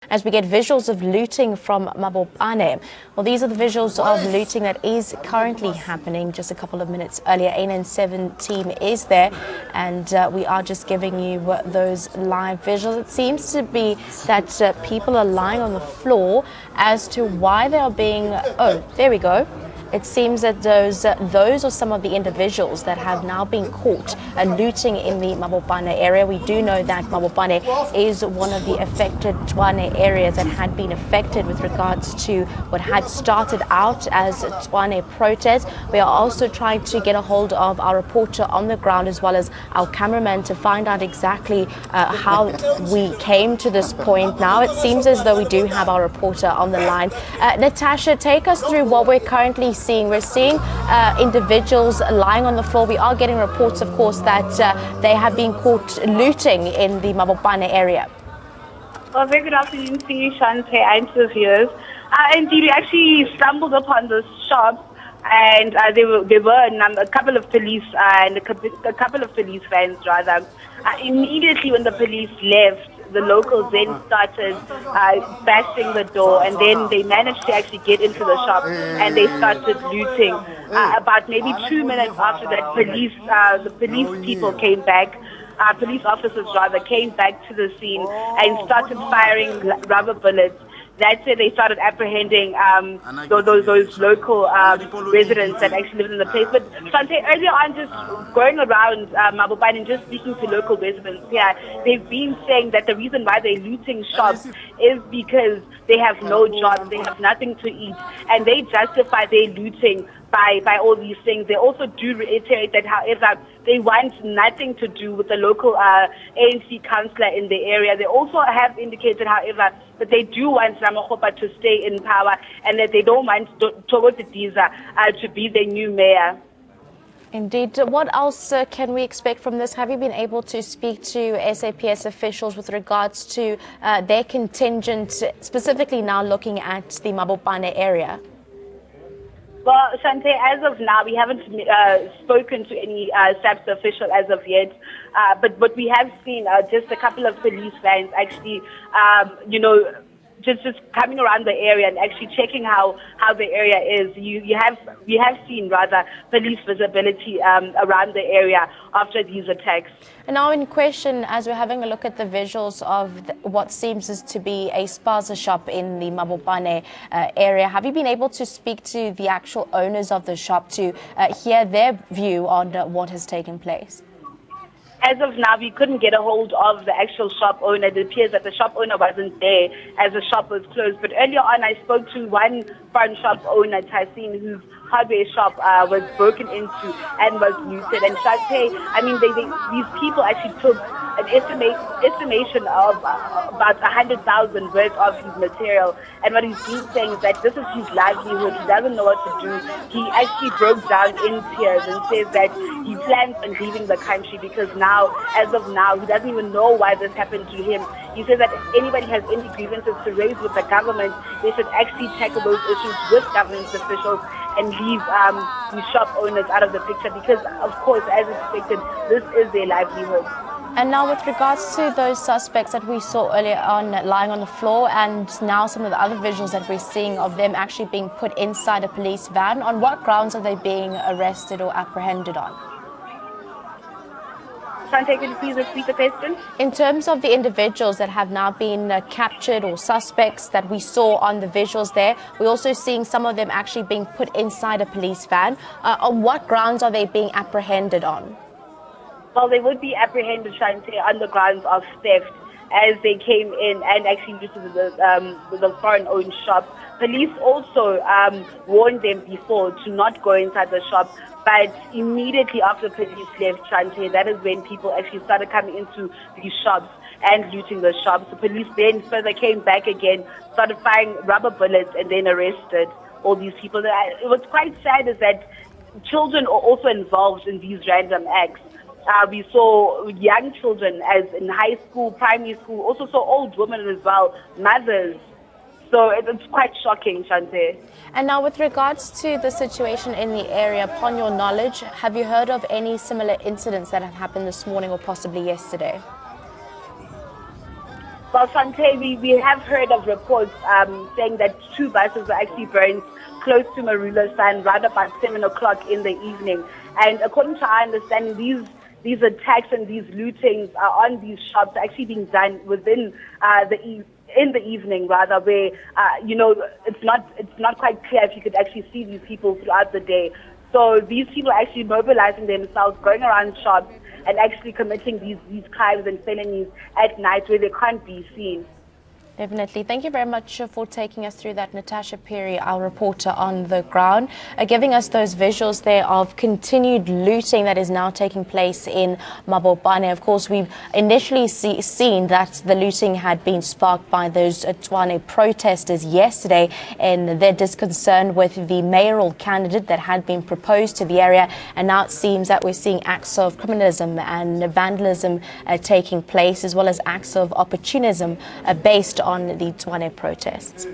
as we get visuals of looting from Mabopane. Well, these are the visuals of looting that is currently happening. Just a couple of minutes earlier, ANN7 team is there, and we are just giving you those live visuals. It seems to be that people are lying on the floor. As to why they are being, oh, there we go. It seems that those are some of the individuals that have now been caught looting in the Mabopane area. We do know that Mabopane is one of the affected Tshwane areas that had been affected with regards to what had started out as a Tshwane protest. We are also trying to get a hold of our reporter on the ground as well as our cameraman to find out exactly how we came to this point. Now it seems as though we do have our reporter on the line. Natasha, take us through what we're currently seeing. We're seeing individuals lying on the floor. We are getting reports, of course, that they have been caught looting in the Mabopane area. Well, very good afternoon to you, Shante, and to the viewers. Indeed, we actually stumbled upon this shop, and there were a couple of police and a couple of police vans, rather. Immediately when the police left, the locals then started bashing the door, and then they managed to actually get into the shop and they started looting. About maybe 2 minutes after that, the police people came back. Police officers rather came back to the scene and started firing rubber bullets. That's where they started apprehending those local residents that actually live in the place. But Shante, earlier on, just going around Mabopane and just speaking to local residents here, they've been saying that the reason why they're looting shops is because they have no jobs, they have nothing to eat, and they justify their looting by all these things. They also do reiterate that, however, they want nothing to do with the local ANC councillor in the area. They also have indicated, however, that they do want Ramokgopa to stay in power and that they don't want Thoboti Diza to be the new mayor. Indeed. What else can we expect from this? Have you been able to speak to SAPS officials with regards to their contingent, specifically now looking at the Mabopane area? Well, Shante, as of now, we haven't spoken to any SAPS official as of yet. But what we have seen just a couple of police vans actually, just coming around the area and actually checking how the area is. We have seen rather police visibility around the area after these attacks. And now in question, as we're having a look at the visuals of what seems to be a spaza shop in the Mabopane area, have you been able to speak to the actual owners of the shop to hear their view on what has taken place? As of now, we couldn't get a hold of the actual shop owner. It appears that the shop owner wasn't there as the shop was closed. But earlier on, I spoke to one front shop owner, Tyson, whose hardware shop was broken into and was looted. And Shante, I mean, these people actually took an estimation of about 100,000 worth of his material. And what he's been saying is that this is his livelihood. He doesn't know what to do. He actually broke down in tears and says that he plans on leaving the country because now, as of now, he doesn't even know why this happened to him. He says that if anybody has any grievances to raise with the government, they should actually tackle those issues with government officials and leave the shop owners out of the picture because, of course, as expected, this is their livelihood. And now with regards to those suspects that we saw earlier on lying on the floor and now some of the other visuals that we're seeing of them actually being put inside a police van, on what grounds are they being arrested or apprehended on? Shante, can you please repeat the question? In terms of the individuals that have now been captured or suspects that we saw on the visuals there, we're also seeing some of them actually being put inside a police van. On what grounds are they being apprehended on? Well, they would be apprehended, Shante, on the grounds of theft as they came in and actually visited the foreign-owned shop. Police also warned them before to not go inside the shop, but immediately after police left, Shante, that is when people actually started coming into these shops and looting the shops. The police then further came back again, started firing rubber bullets, and then arrested all these people. What's quite sad is that children are also involved in these random acts. We saw young children as in high school, primary school, also saw old women as well, mothers. So it's quite shocking, Shante. And now with regards to the situation in the area, upon your knowledge, have you heard of any similar incidents that have happened this morning or possibly yesterday? Well, Sante, we have heard of reports saying that 2 buses were actually burned close to Marula San right about 7 o'clock in the evening. And according to our understanding, these attacks and these lootings on these shops are actually being done within in the evening, rather, where it's not quite clear if you could actually see these people throughout the day. So these people are actually mobilizing themselves, going around shops and actually committing these crimes and felonies at night where they can't be seen. Definitely. Thank you very much for taking us through that, Natasha Perry, our reporter on the ground, giving us those visuals there of continued looting that is now taking place in Mabopane. Of course, we've initially seen that the looting had been sparked by those Tshwane protesters yesterday in their disconcern with the mayoral candidate that had been proposed to the area. And now it seems that we're seeing acts of criminalism and vandalism taking place, as well as acts of opportunism based on the Tshwane protests.